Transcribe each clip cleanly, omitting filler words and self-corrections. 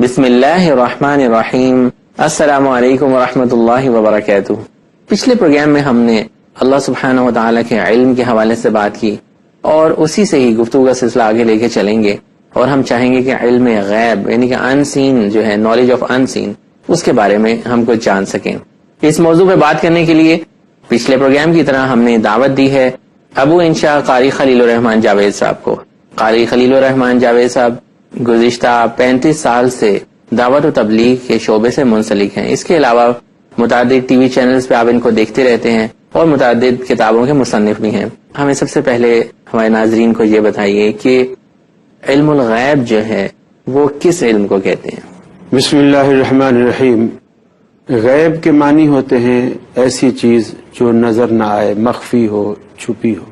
بسم اللہ الرحمن الرحیم۔ السلام علیکم ورحمۃ اللہ وبرکاتہ۔ پچھلے پروگرام میں ہم نے اللہ سبحانہ و تعالیٰ کے علم کے حوالے سے بات کی اور اسی سے ہی گفتگو کا سلسلہ آگے لے کے چلیں گے، اور ہم چاہیں گے کہ علم غیب یعنی کہ ان سین جو ہے، نالج آف ان سین، اس کے بارے میں ہم کچھ جان سکیں۔ اس موضوع پہ بات کرنے کے لیے پچھلے پروگرام کی طرح ہم نے دعوت دی ہے ابو انشاء قاری خلیل الرحمان جاوید صاحب کو۔ قاری خلیل الرحمان جاوید صاحب گزشتہ 35 سال سے دعوت و تبلیغ کے شعبے سے منسلک ہیں۔ اس کے علاوہ متعدد ٹی وی چینلز پہ آپ ان کو دیکھتے رہتے ہیں اور متعدد کتابوں کے مصنف بھی ہیں۔ ہمیں سب سے پہلے ہمارے ناظرین کو یہ بتائیے کہ علم الغیب جو ہے وہ کس علم کو کہتے ہیں؟ بسم اللہ الرحمن الرحیم۔ غیب کے معنی ہوتے ہیں ایسی چیز جو نظر نہ آئے، مخفی ہو، چھپی ہو،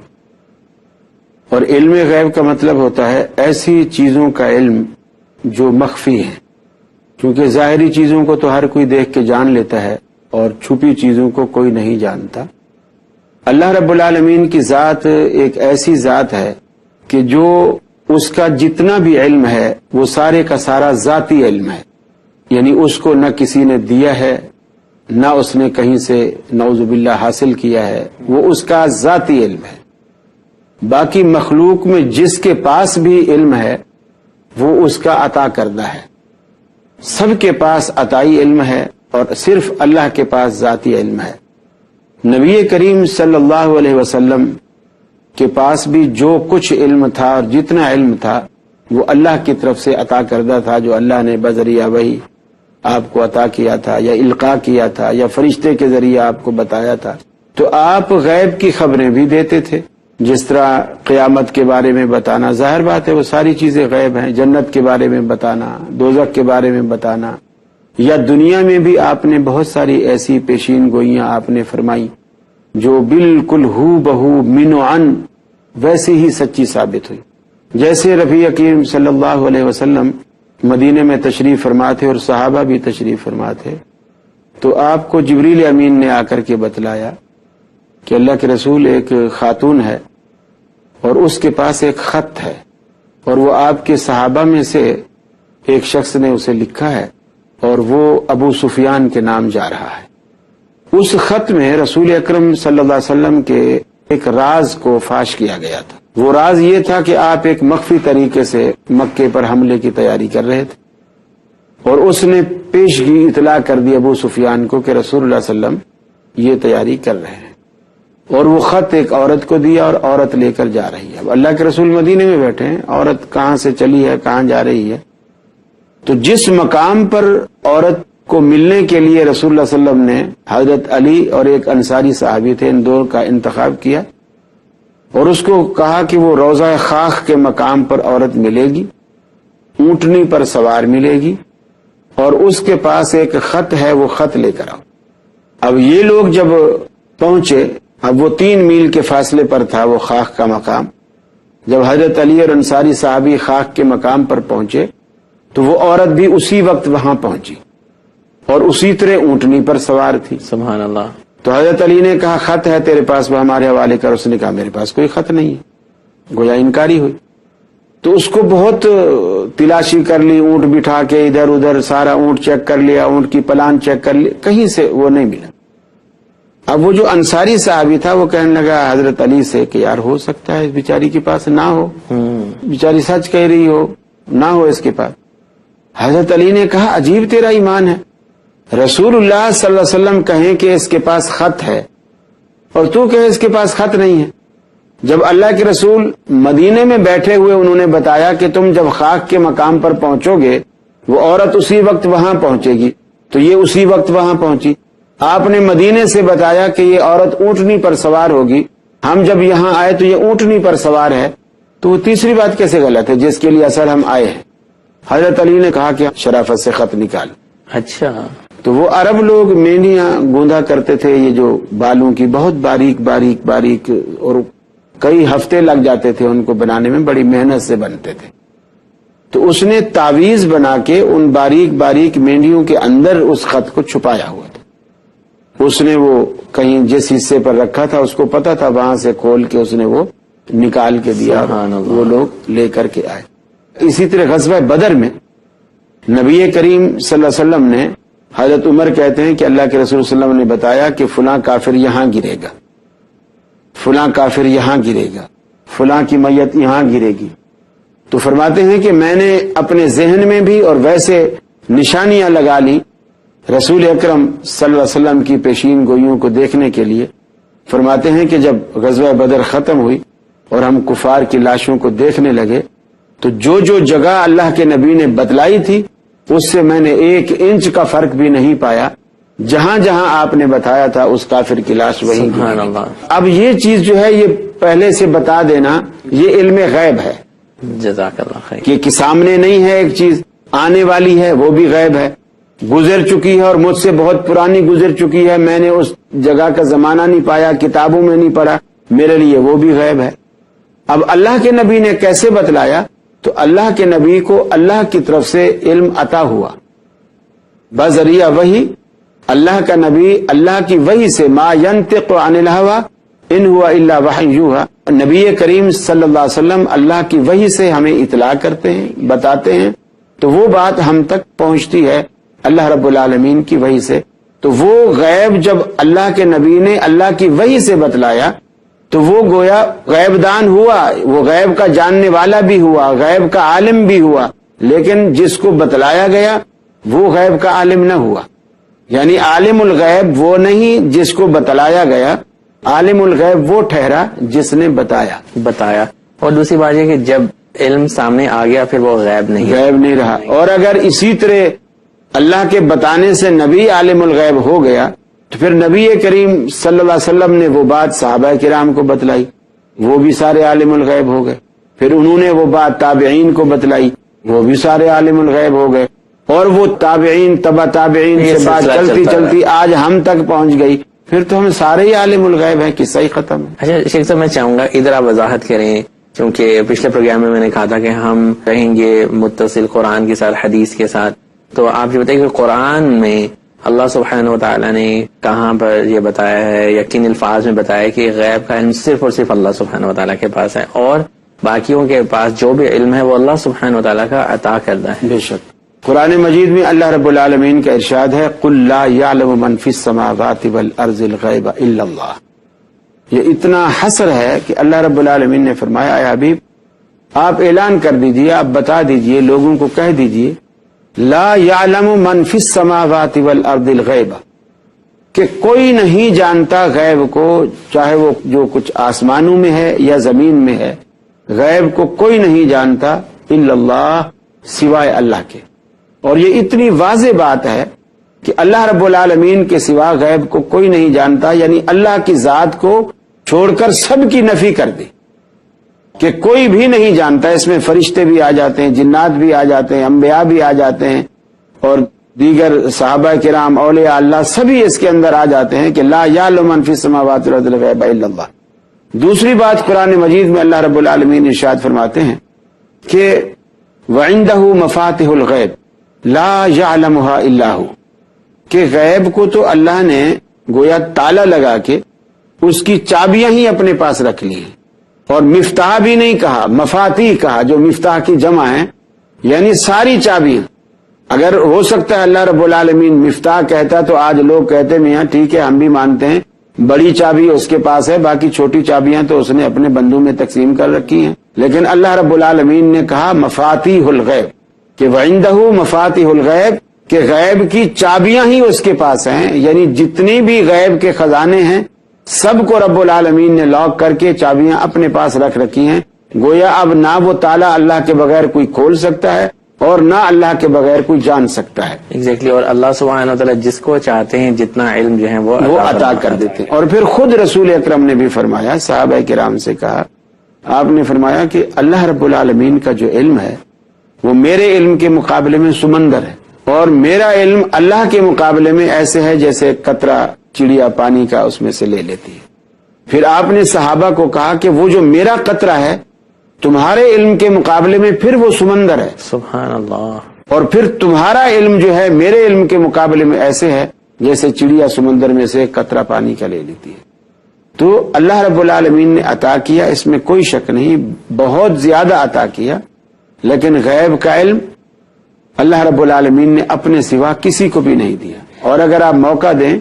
اور علم غیب کا مطلب ہوتا ہے ایسی چیزوں کا علم جو مخفی ہیں، کیونکہ ظاہری چیزوں کو تو ہر کوئی دیکھ کے جان لیتا ہے اور چھپی چیزوں کو کوئی نہیں جانتا۔ اللہ رب العالمین کی ذات ایک ایسی ذات ہے کہ جو اس کا جتنا بھی علم ہے وہ سارے کا سارا ذاتی علم ہے، یعنی اس کو نہ کسی نے دیا ہے، نہ اس نے کہیں سے نعوذ باللہ حاصل کیا ہے، وہ اس کا ذاتی علم ہے۔ باقی مخلوق میں جس کے پاس بھی علم ہے وہ اس کا عطا کردہ ہے، سب کے پاس عطائی علم ہے اور صرف اللہ کے پاس ذاتی علم ہے۔ نبی کریم صلی اللہ علیہ وسلم کے پاس بھی جو کچھ علم تھا اور جتنا علم تھا وہ اللہ کی طرف سے عطا کردہ تھا، جو اللہ نے بذریعہ وحی آپ کو عطا کیا تھا یا القاء کیا تھا یا فرشتے کے ذریعے آپ کو بتایا تھا۔ تو آپ غیب کی خبریں بھی دیتے تھے، جس طرح قیامت کے بارے میں بتانا، ظاہر بات ہے وہ ساری چیزیں غیب ہیں، جنت کے بارے میں بتانا، دوزخ کے بارے میں بتانا، یا دنیا میں بھی آپ نے بہت ساری ایسی پیشین گوئیاں آپ نے فرمائی جو بالکل ہو بہو من و عن ویسے ہی سچی ثابت ہوئی۔ جیسے رفیع اکرم صلی اللہ علیہ وسلم مدینے میں تشریف فرما تھے اور صحابہ بھی تشریف فرما تھے، تو آپ کو جبریل امین نے آ کر کے بتلایا کہ اللہ کے رسول ایک خاتون ہے اور اس کے پاس ایک خط ہے، اور وہ آپ کے صحابہ میں سے ایک شخص نے اسے لکھا ہے اور وہ ابو سفیان کے نام جا رہا ہے۔ اس خط میں رسول اکرم صلی اللہ علیہ وسلم کے ایک راز کو فاش کیا گیا تھا۔ وہ راز یہ تھا کہ آپ ایک مخفی طریقے سے مکے پر حملے کی تیاری کر رہے تھے، اور اس نے پیشگی اطلاع کر دی ابو سفیان کو کہ رسول اللہ صلی اللہ علیہ وسلم یہ تیاری کر رہے ہیں، اور وہ خط ایک عورت کو دیا اور عورت لے کر جا رہی ہے۔ اب اللہ کے رسول مدینے میں بیٹھے ہیں، عورت کہاں سے چلی ہے، کہاں جا رہی ہے؟ تو جس مقام پر عورت کو ملنے کے لیے رسول اللہ صلی اللہ علیہ وسلم نے حضرت علی اور ایک انصاری صحابی تھے، ان دونوں کا انتخاب کیا اور اس کو کہا کہ وہ روضہ خاک کے مقام پر عورت ملے گی، اونٹنی پر سوار ملے گی، اور اس کے پاس ایک خط ہے، وہ خط لے کر آؤ۔ اب یہ لوگ جب پہنچے، اب وہ 3 میل کے فاصلے پر تھا وہ خاک کا مقام، جب حضرت علی اور انصاری صحابی خاک کے مقام پر پہنچے تو وہ عورت بھی اسی وقت وہاں پہنچی اور اسی طرح اونٹنی پر سوار تھی۔ سبحان اللہ۔ تو حضرت علی نے کہا خط ہے تیرے پاس، وہ ہمارے حوالے کر۔ اس نے کہا میرے پاس کوئی خط نہیں ہے، گویا انکاری ہوئی۔ تو اس کو بہت تلاشی کر لی، اونٹ بٹھا کے ادھر ادھر سارا اونٹ چیک کر لیا، اونٹ کی پلان چیک کر لی، کہیں سے وہ نہیں ملا۔ اب وہ جو انصاری صحابی تھا وہ کہنے لگا حضرت علی سے کہ یار ہو سکتا ہے اس بیچاری کے پاس نہ ہو، بیچاری سچ کہہ رہی ہو، نہ ہو اس کے پاس۔ حضرت علی نے کہا عجیب تیرا ایمان ہے، رسول اللہ صلی اللہ علیہ وسلم کہیں کہ اس کے پاس خط ہے اور تو کہے اس کے پاس خط نہیں ہے۔ جب اللہ کے رسول مدینے میں بیٹھے ہوئے انہوں نے بتایا کہ تم جب خاک کے مقام پر پہنچو گے وہ عورت اسی وقت وہاں پہنچے گی، تو یہ اسی وقت وہاں پہنچی۔ آپ نے مدینے سے بتایا کہ یہ عورت اونٹنی پر سوار ہوگی، ہم جب یہاں آئے تو یہ اونٹنی پر سوار ہے، تو وہ تیسری بات کیسے غلط ہے جس کے لیے اصل ہم آئے ہیں؟ حضرت علی نے کہا کہ شرافت سے خط نکال۔ اچھا، تو وہ عرب لوگ مینڈیاں گوندا کرتے تھے، یہ جو بالوں کی بہت باریک باریک باریک، اور کئی ہفتے لگ جاتے تھے ان کو بنانے میں، بڑی محنت سے بنتے تھے۔ تو اس نے تعویذ بنا کے ان باریک باریک مینڈیوں کے اندر اس خط کو چھپایا ہوا تھا۔ اس نے وہ کہیں جس حصے پر رکھا تھا اس کو پتا تھا، وہاں سے کھول کے اس نے وہ نکال کے دیا، وہ لوگ لے کر کے آئے۔ اسی طرح غزوہ بدر میں نبی کریم صلی اللہ علیہ وسلم نے، حضرت عمر کہتے ہیں کہ اللہ کے رسول صلی اللہ علیہ وسلم نے بتایا کہ فلاں کافر یہاں گرے گا، فلاں کافر یہاں گرے گا، فلاں کی میت یہاں گرے گی. تو فرماتے ہیں کہ میں نے اپنے ذہن میں بھی اور ویسے نشانیاں لگا لی رسول اکرم صلی اللہ علیہ وسلم کی پیشین گوئیوں کو دیکھنے کے لیے. فرماتے ہیں کہ جب غزوہ بدر ختم ہوئی اور ہم کفار کی لاشوں کو دیکھنے لگے تو جو جو جگہ اللہ کے نبی نے بتلائی تھی اس سے میں نے 1 انچ کا فرق بھی نہیں پایا. جہاں جہاں آپ نے بتایا تھا اس کافر کی لاش وہیں سبحان گری. اللہ. اب یہ چیز جو ہے یہ پہلے سے بتا دینا یہ علم غیب ہے جزاک اللہ خیر. کہ سامنے نہیں ہے ایک چیز، آنے والی ہے وہ بھی غیب ہے، گزر چکی ہے اور مجھ سے بہت پرانی گزر چکی ہے، میں نے اس جگہ کا زمانہ نہیں پایا، کتابوں میں نہیں پڑھا، میرے لیے وہ بھی غیب ہے. اب اللہ کے نبی نے کیسے بتلایا؟ تو اللہ کے نبی کو اللہ کی طرف سے علم عطا ہوا بذریعہ وحی. اللہ کا نبی اللہ کی وحی سے ما ینطق عن الہوا ان ہوا الا وحی یوحی، نبی کریم صلی اللہ علیہ وسلم اللہ کی وحی سے ہمیں اطلاع کرتے ہیں، بتاتے ہیں، تو وہ بات ہم تک پہنچتی ہے اللہ رب العالمین کی وحی سے. تو وہ غیب جب اللہ کے نبی نے اللہ کی وحی سے بتلایا تو وہ گویا غیب دان ہوا، وہ غیب کا جاننے والا بھی ہوا، غیب کا عالم بھی ہوا. لیکن جس کو بتلایا گیا وہ غیب کا عالم نہ ہوا. یعنی عالم الغیب وہ نہیں جس کو بتلایا گیا، عالم الغیب وہ ٹھہرا جس نے بتایا. اور دوسری بات یہ کہ جب علم سامنے آ گیا پھر وہ غیب نہیں رہا. اور اگر اسی طرح اللہ کے بتانے سے نبی عالم الغیب ہو گیا تو پھر نبی کریم صلی اللہ علیہ وسلم نے وہ بات صحابہ کرام کو بتلائی، وہ بھی سارے عالم الغیب ہو گئے. پھر انہوں نے وہ بات تابعین کو بتلائی، وہ بھی سارے عالم الغیب ہو گئے. اور وہ تابعین تبع تابعین سے بات چلتی چلتی آج ہم تک پہنچ گئی. پھر تو ہم سارے ہی عالم الغیب ہیں، قصہ ہی ختم ہے. اچھا شیخ صاحب، میں چاہوں گا ادھر آپ وضاحت کریں، کیونکہ پچھلے پروگرام میں نے کہا تھا کہ ہم رہیں گے متصل قرآن کے ساتھ، حدیث کے ساتھ. تو آپ یہ بتائیں کہ قرآن میں اللہ سبحانہ و تعالیٰ نے کہاں پر یہ بتایا ہے یا کن الفاظ میں بتایا کہ غیب کا علم صرف اور صرف اللہ سبحانہ و تعالیٰ کے پاس ہے اور باقیوں کے پاس جو بھی علم ہے وہ اللہ سبحانہ و تعالیٰ کا عطا کردہ ہے؟ بے شک قرآن مجید میں اللہ رب العالمین کا ارشاد ہے قُلْ لَا يَعْلَمُ مَنْ فِي السَّمَاوَاتِ وَالْأَرْضِ الْغَيْبَ إِلَّا اللَّهُ. یہ اتنا حسر ہے کہ اللہ رب العالمین نے فرمایا اے حبیب آپ اعلان کر دیجئے، آپ بتا دیجئے، لوگوں کو کہہ دیجئے لا يعلم من فی السماوات والارض الغیب، کہ کوئی نہیں جانتا غیب کو، چاہے وہ جو کچھ آسمانوں میں ہے یا زمین میں ہے، غیب کو کوئی نہیں جانتا الا اللہ، سوائے اللہ کے. اور یہ اتنی واضح بات ہے کہ اللہ رب العالمین کے سوا غیب کو کوئی نہیں جانتا، یعنی اللہ کی ذات کو چھوڑ کر سب کی نفی کر دی کہ کوئی بھی نہیں جانتا. اس میں فرشتے بھی آ جاتے ہیں، جنات بھی آ جاتے ہیں، انبیاء بھی آ جاتے ہیں اور دیگر صحابہ کرام، اولیاء اللہ سبھی اس کے اندر آ جاتے ہیں کہ لا یعلم من فی السماوات والارض الغیب الا اللہ. دوسری بات قرآن مجید میں اللہ رب العالمین ارشاد فرماتے ہیں کہ وعنده مفاتح الغیب لا یعلمها الا هو، کہ غیب کو تو اللہ نے گویا تالا لگا کے اس کی چابیاں ہی اپنے پاس رکھ لی ہیں. اور مفتاح بھی نہیں کہا، مفاتیح کہا، جو مفتاح کی جمع ہے، یعنی ساری چابیاں. اگر ہو سکتا ہے اللہ رب العالمین مفتاح کہتا تو آج لوگ کہتے میاں ٹھیک ہے ہم بھی مانتے ہیں بڑی چابی اس کے پاس ہے، باقی چھوٹی چابیاں تو اس نے اپنے بندوں میں تقسیم کر رکھی ہیں. لیکن اللہ رب العالمین نے کہا مفاتیح الغیب، کہ وعنده مفاتیح الغیب، کہ غیب کی چابیاں ہی اس کے پاس ہیں. یعنی جتنی بھی غیب کے خزانے ہیں سب کو رب العالمین نے لاک کر کے چابیاں اپنے پاس رکھ رکھی ہیں. گویا اب نہ وہ تالا اللہ کے بغیر کوئی کھول سکتا ہے اور نہ اللہ کے بغیر کوئی جان سکتا ہے. ایگزیکٹلی. اور اللہ سبحانہ وتعالی جس کو چاہتے ہیں جتنا علم جو ہے وہ عطا کر دیتے ہیں. اور پھر خود رسول اکرم نے بھی فرمایا، صحابہ کرام سے کہا، آپ نے فرمایا کہ اللہ رب العالمین کا جو علم ہے وہ میرے علم کے مقابلے میں سمندر ہے، اور میرا علم اللہ کے مقابلے میں ایسے ہے جیسے قطرہ چڑیا پانی کا اس میں سے لے لیتی ہے. پھر آپ نے صحابہ کو کہا کہ وہ جو میرا قطرہ ہے تمہارے علم کے مقابلے میں پھر وہ سمندر ہے. سبحان اللہ. اور پھر تمہارا علم جو ہے میرے علم کے مقابلے میں ایسے ہے جیسے چڑیا سمندر میں سے قطرہ پانی کا لے لیتی ہے. تو اللہ رب العالمین نے عطا کیا، اس میں کوئی شک نہیں، بہت زیادہ عطا کیا. لیکن غیب کا علم اللہ رب العالمین نے اپنے سوا کسی کو بھی نہیں دیا. اور اگر آپ موقع دیں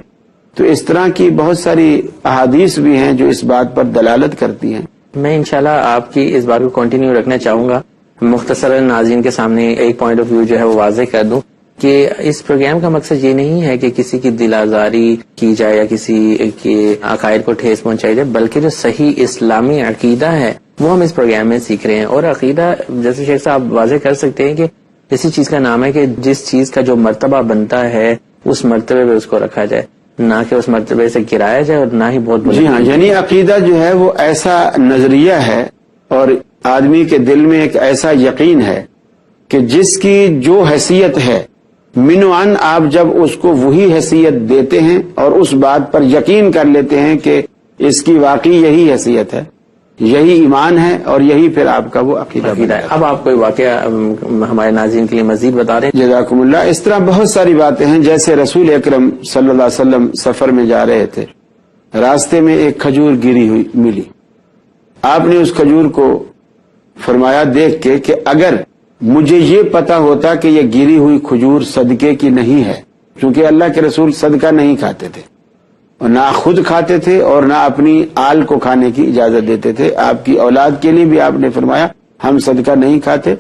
تو اس طرح کی بہت ساری احادیث بھی ہیں جو اس بات پر دلالت کرتی ہیں. میں انشاءاللہ آپ کی اس بات کو کنٹینیو رکھنا چاہوں گا. مختصراً ناظرین کے سامنے ایک پوائنٹ آف ویو جو ہے وہ واضح کر دوں کہ اس پروگرام کا مقصد یہ نہیں ہے کہ کسی کی دل آزاری کی جائے یا کسی کے عقائد کو ٹھیس پہنچائی جائے، بلکہ جو صحیح اسلامی عقیدہ ہے وہ ہم اس پروگرام میں سیکھ رہے ہیں. اور عقیدہ جیسے شیخ صاحب واضح کر سکتے ہیں کہ اسی چیز کا نام ہے کہ جس چیز کا جو مرتبہ بنتا ہے اس مرتبے پہ اس کو رکھا جائے، نہ کہ اس مرتبے سے گرایا جائے اور نہ ہی بہت بلند. جی ہاں، یعنی عقیدہ جو ہے وہ ایسا نظریہ ہے اور آدمی کے دل میں ایک ایسا یقین ہے کہ جس کی جو حیثیت ہے منوعاً آپ جب اس کو وہی حیثیت دیتے ہیں اور اس بات پر یقین کر لیتے ہیں کہ اس کی واقعی یہی حیثیت ہے، یہی ایمان ہے اور یہی پھر آپ کا وہ عقیدہ ہے. اب آپ کوئی واقعہ ہمارے ناظرین کے لیے مزید بتا رہے ہیں. جزاکم اللہ. اس طرح بہت ساری باتیں ہیں. جیسے رسول اکرم صلی اللہ علیہ وسلم سفر میں جا رہے تھے، راستے میں ایک کھجور گری ہوئی ملی. آپ نے اس کھجور کو فرمایا دیکھ کے کہ اگر مجھے یہ پتا ہوتا کہ یہ گری ہوئی کھجور صدقے کی نہیں ہے، کیونکہ اللہ کے رسول صدقہ نہیں کھاتے تھے اور نہ خود کھاتے تھے اور نہ اپنی آل کو کھانے کی اجازت دیتے تھے. آپ کی اولاد کے لیے بھی آپ نے فرمایا ہم صدقہ نہیں کھاتے،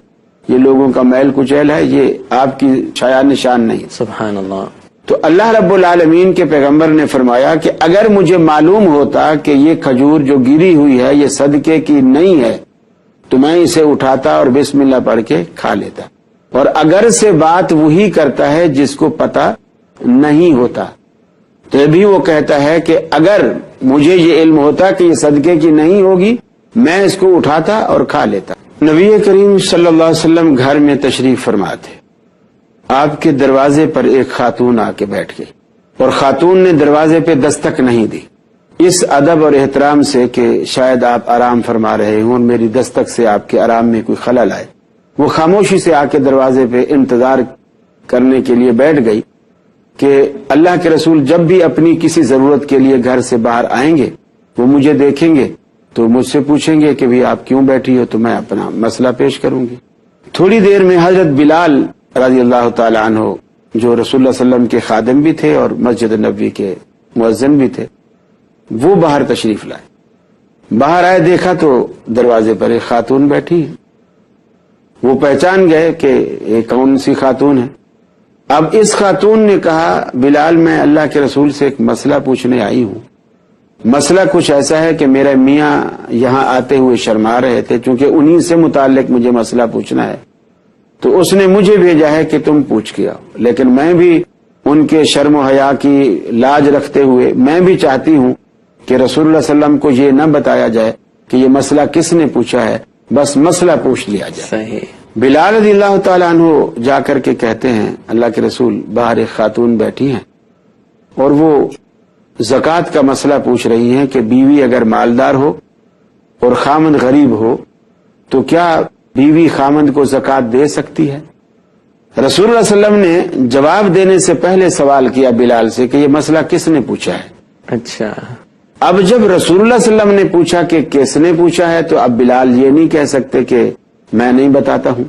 یہ لوگوں کا میل کچیل ہے، یہ آپ کی چھایا نشان نہیں. سبحان اللہ. تو اللہ رب العالمین کے پیغمبر نے فرمایا کہ اگر مجھے معلوم ہوتا کہ یہ کھجور جو گری ہوئی ہے یہ صدقے کی نہیں ہے تو میں اسے اٹھاتا اور بسم اللہ پڑھ کے کھا لیتا. اور اگر سے بات وہی کرتا ہے جس کو پتا نہیں ہوتا، تو بھی وہ کہتا ہے کہ اگر مجھے یہ علم ہوتا کہ یہ صدقے کی نہیں ہوگی میں اس کو اٹھاتا اور کھا لیتا. نبی کریم صلی اللہ علیہ وسلم گھر میں تشریف فرما تھے. آپ کے دروازے پر ایک خاتون آ کے بیٹھ گئی اور خاتون نے دروازے پہ دستک نہیں دی، اس ادب اور احترام سے کہ شاید آپ آرام فرما رہے ہوں اور میری دستک سے آپ کے آرام میں کوئی خلل آئے. وہ خاموشی سے آ کے دروازے پہ انتظار کرنے کے لیے بیٹھ گئی کہ اللہ کے رسول جب بھی اپنی کسی ضرورت کے لیے گھر سے باہر آئیں گے وہ مجھے دیکھیں گے تو مجھ سے پوچھیں گے کہ بھی آپ کیوں بیٹھی ہو، تو میں اپنا مسئلہ پیش کروں گی. تھوڑی دیر میں حضرت بلال رضی اللہ تعالی عنہ جو رسول اللہ صلی اللہ علیہ وسلم کے خادم بھی تھے اور مسجد نبوی کے مؤذن بھی تھے، وہ باہر تشریف لائے. باہر آئے، دیکھا تو دروازے پر ایک خاتون بیٹھی. وہ پہچان گئے کہ یہ کون سی خاتون ہے. اب اس خاتون نے کہا بلال میں اللہ کے رسول سے ایک مسئلہ پوچھنے آئی ہوں. مسئلہ کچھ ایسا ہے کہ میرے میاں یہاں آتے ہوئے شرما رہے تھے، چونکہ انہی سے متعلق مجھے مسئلہ پوچھنا ہے تو اس نے مجھے بھیجا ہے کہ تم پوچھ کے آؤ. لیکن میں بھی ان کے شرم و حیا کی لاج رکھتے ہوئے میں بھی چاہتی ہوں کہ رسول اللہ صلی اللہ علیہ وسلم کو یہ نہ بتایا جائے کہ یہ مسئلہ کس نے پوچھا ہے، بس مسئلہ پوچھ لیا جائے. صحیح. بلال رضی اللہ تعالیٰ عنہ جا کر کے کہتے ہیں اللہ کے رسول باہر ایک خاتون بیٹھی ہیں اور وہ زکوٰۃ کا مسئلہ پوچھ رہی ہیں کہ بیوی اگر مالدار ہو اور خامند غریب ہو تو کیا بیوی خامند کو زکوٰۃ دے سکتی ہے. رسول اللہ صلی اللہ علیہ وسلم نے جواب دینے سے پہلے سوال کیا بلال سے کہ یہ مسئلہ کس نے پوچھا ہے. اچھا. اب جب رسول اللہ صلی اللہ علیہ وسلم نے پوچھا کہ کس نے پوچھا ہے تو اب بلال یہ نہیں کہہ سکتے کہ میں نہیں بتاتا ہوں.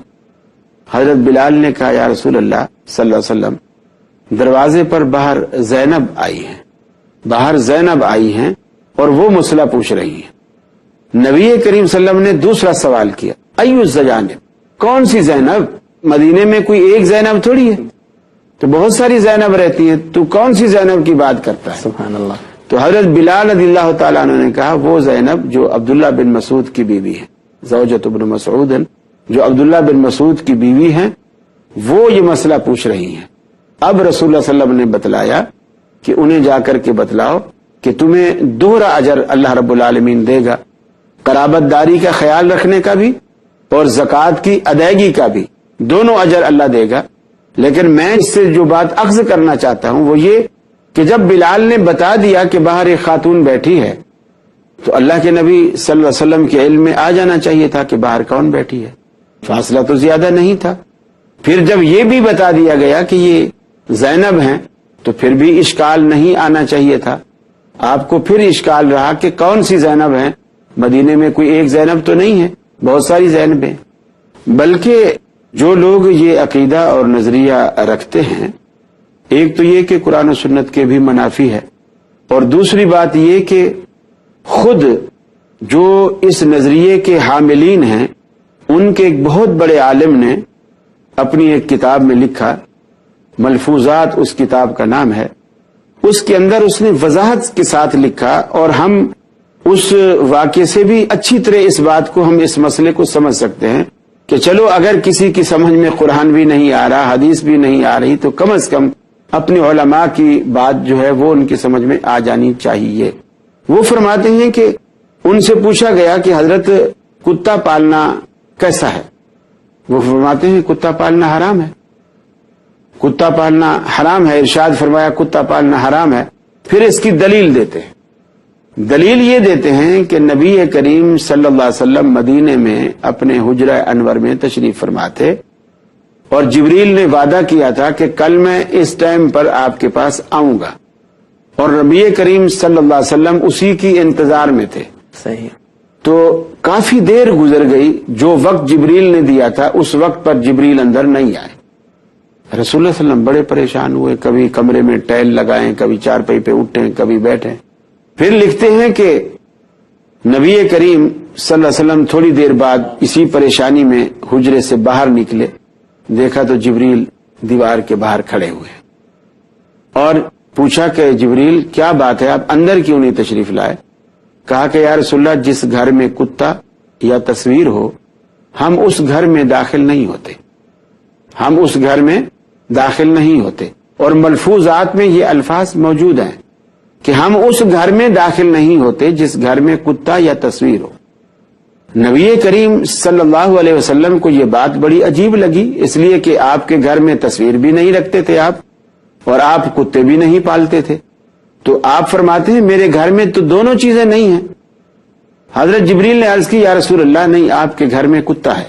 حضرت بلال نے کہا یا رسول اللہ صلی اللہ علیہ وسلم دروازے پر باہر زینب آئی ہیں، باہر زینب آئی ہیں اور وہ مسئلہ پوچھ رہی ہیں. نبی کریم صلی اللہ علیہ وسلم نے دوسرا سوال کیا ایو الزجانب، کون سی زینب؟ مدینے میں کوئی ایک زینب تھوڑی ہے، تو بہت ساری زینب رہتی ہیں، تو کون سی زینب کی بات کرتا ہے؟ سبحان اللہ. تو حضرت بلال رضی اللہ تعالیٰ عنہ نے کہا وہ زینب جو عبداللہ بن مسعود کی بیوی ہے، زوجۃ ابن مسعود، جو عبداللہ بن مسعود کی بیوی ہیں، وہ یہ مسئلہ پوچھ رہی ہیں. اب رسول اللہ صلی اللہ علیہ وسلم نے بتلایا کہ انہیں جا کر کے بتلاؤ کہ تمہیں دوہرا اجر اللہ رب العالمین دے گا، قرابت داری کا خیال رکھنے کا بھی اور زکوٰۃ کی ادائیگی کا بھی، دونوں اجر اللہ دے گا. لیکن میں اس سے جو بات اخذ کرنا چاہتا ہوں وہ یہ کہ جب بلال نے بتا دیا کہ باہر ایک خاتون بیٹھی ہے تو اللہ کے نبی صلی اللہ علیہ وسلم کے علم میں آ جانا چاہیے تھا کہ باہر کون بیٹھی ہے. فاصلہ تو زیادہ نہیں تھا. پھر جب یہ بھی بتا دیا گیا کہ یہ زینب ہیں تو پھر بھی اشکال نہیں آنا چاہیے تھا. آپ کو پھر اشکال رہا کہ کون سی زینب ہیں، مدینے میں کوئی ایک زینب تو نہیں ہے، بہت ساری زینب ہیں. بلکہ جو لوگ یہ عقیدہ اور نظریہ رکھتے ہیں، ایک تو یہ کہ قرآن و سنت کے بھی منافی ہے، اور دوسری بات یہ کہ خود جو اس نظریے کے حاملین ہیں ان کے ایک بہت بڑے عالم نے اپنی ایک کتاب میں لکھا، ملفوظات اس کتاب کا نام ہے، اس کے اندر اس نے وضاحت کے ساتھ لکھا، اور ہم اس واقعے سے بھی اچھی طرح اس بات کو، ہم اس مسئلے کو سمجھ سکتے ہیں کہ چلو اگر کسی کی سمجھ میں قرآن بھی نہیں آ رہا، حدیث بھی نہیں آ رہی، تو کم از کم اپنے علماء کی بات جو ہے وہ ان کی سمجھ میں آ جانی چاہیے۔ وہ فرماتے ہیں کہ ان سے پوچھا گیا کہ حضرت کتا پالنا کیسا ہے؟ وہ فرماتے ہیں کتا پالنا حرام ہے، کتا پالنا حرام ہے، ارشاد فرمایا کتا پالنا حرام ہے۔ پھر اس کی دلیل دیتے ہیں، دلیل یہ دیتے ہیں کہ نبی کریم صلی اللہ علیہ وسلم مدینے میں اپنے حجرہ انور میں تشریف فرما تھے، اور جبریل نے وعدہ کیا تھا کہ کل میں اس ٹائم پر آپ کے پاس آؤں گا، اور نبی کریم صلی اللہ علیہ وسلم اسی کی انتظار میں تھے۔ صحیح۔ تو کافی دیر گزر گئی، جو وقت جبریل نے دیا تھا اس وقت پر جبریل اندر نہیں آئے۔ رسول اللہ صلی اللہ علیہ وسلم بڑے پریشان ہوئے، کبھی کمرے میں ٹائل لگائیں، کبھی چارپائی پہ اٹھیں، کبھی بیٹھیں۔ پھر لکھتے ہیں کہ نبی کریم صلی اللہ علیہ وسلم تھوڑی دیر بعد اسی پریشانی میں حجرے سے باہر نکلے، دیکھا تو جبریل دیوار کے باہر کھڑے ہوئے، اور پوچھا کہ جبریل کیا بات ہے، آپ اندر کیوں نہیں تشریف لائے؟ کہا کہ یا رسول اللہ، جس گھر میں کتا یا تصویر ہو ہم اس گھر میں داخل نہیں ہوتے، ہم اس گھر میں داخل نہیں ہوتے۔ اور ملفوظات میں یہ الفاظ موجود ہیں کہ ہم اس گھر میں داخل نہیں ہوتے جس گھر میں کتا یا تصویر ہو۔ نبی کریم صلی اللہ علیہ وسلم کو یہ بات بڑی عجیب لگی، اس لیے کہ آپ کے گھر میں تصویر بھی نہیں رکھتے تھے آپ، اور آپ کتے بھی نہیں پالتے تھے۔ تو آپ فرماتے ہیں میرے گھر میں تو دونوں چیزیں نہیں ہیں۔ حضرت جبریل نے عرض کی یا رسول اللہ، نہیں، آپ کے گھر میں کتا ہے،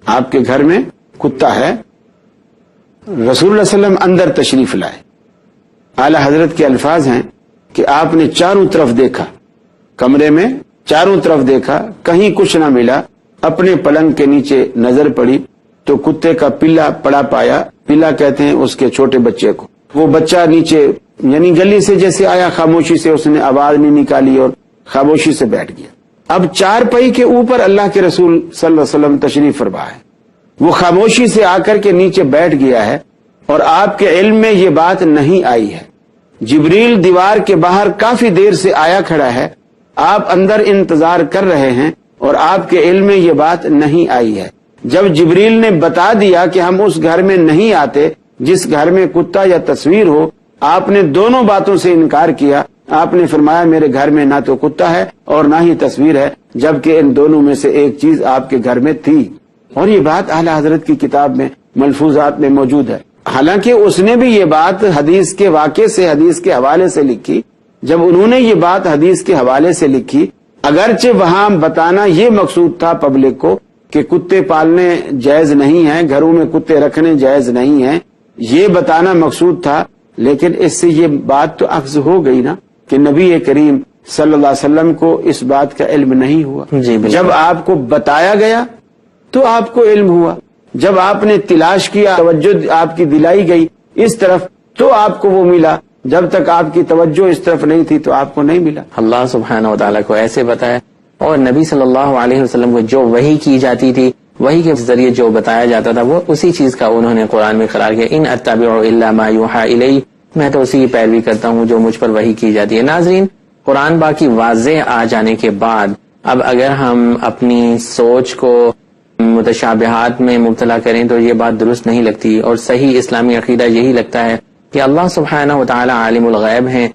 آپ کے گھر میں کتا ہے۔ رسول اللہ صلی اللہ علیہ وسلم اندر تشریف لائے، اعلی حضرت کے الفاظ ہیں کہ آپ نے چاروں طرف دیکھا، کمرے میں چاروں طرف دیکھا، کہیں کچھ نہ ملا۔ اپنے پلنگ کے نیچے نظر پڑی تو کتے کا پلا پڑا پایا، پلا کہتے ہیں اس کے چھوٹے بچے کو۔ وہ بچہ نیچے یعنی گلی سے جیسے آیا، خاموشی سے اس نے آواز نہیں نکالی اور خاموشی سے بیٹھ گیا۔ اب چار پائی کے اوپر اللہ کے رسول صلی اللہ علیہ وسلم تشریف فرما ہے، وہ خاموشی سے آ کر کے نیچے بیٹھ گیا ہے، اور آپ کے علم میں یہ بات نہیں آئی ہے۔ جبریل دیوار کے باہر کافی دیر سے آیا کھڑا ہے، آپ اندر انتظار کر رہے ہیں، اور آپ کے علم میں یہ بات نہیں آئی ہے۔ جب جبریل نے بتا دیا کہ ہم اس گھر میں نہیں آتے جس گھر میں کتا یا تصویر ہو، آپ نے دونوں باتوں سے انکار کیا۔ آپ نے فرمایا میرے گھر میں نہ تو کتا ہے اور نہ ہی تصویر ہے، جبکہ ان دونوں میں سے ایک چیز آپ کے گھر میں تھی۔ اور یہ بات اعلی حضرت کی کتاب میں ملفوظات میں موجود ہے۔ حالانکہ اس نے بھی یہ بات حدیث کے واقعے سے، حدیث کے حوالے سے لکھی۔ جب انہوں نے یہ بات حدیث کے حوالے سے لکھی، اگرچہ وہاں بتانا یہ مقصود تھا پبلک کو کہ کتے پالنے جائز نہیں ہیں، گھروں میں کتے رکھنے جائز نہیں ہیں، یہ بتانا مقصود تھا، لیکن اس سے یہ بات تو اخذ ہو گئی نا کہ نبی کریم صلی اللہ علیہ وسلم کو اس بات کا علم نہیں ہوا۔ جب آپ کو بتایا گیا تو آپ کو علم ہوا، جب آپ نے تلاش کیا، توجہ آپ کی دلائی گئی اس طرف تو آپ کو وہ ملا، جب تک آپ کی توجہ اس طرف نہیں تھی تو آپ کو نہیں ملا۔ اللہ سبحانہ و تعالیٰ کو ایسے بتایا، اور نبی صلی اللہ علیہ وسلم کو جو وحی کی جاتی تھی، وحی کے ذریعے جو بتایا جاتا تھا، وہ اسی چیز کا انہوں نے قرآن میں قرار کیا، ان اتبع الا ما یوحى الی، میں تو اسی کی پیروی کرتا ہوں جو مجھ پر وحی کی جاتی ہے۔ ناظرین، قرآن باقی واضح آ جانے کے بعد اب اگر ہم اپنی سوچ کو متشابہات میں مبتلا کریں تو یہ بات درست نہیں لگتی، اور صحیح اسلامی عقیدہ یہی لگتا ہے کہ اللہ سبحانہ و تعالی عالم الغیب ہیں،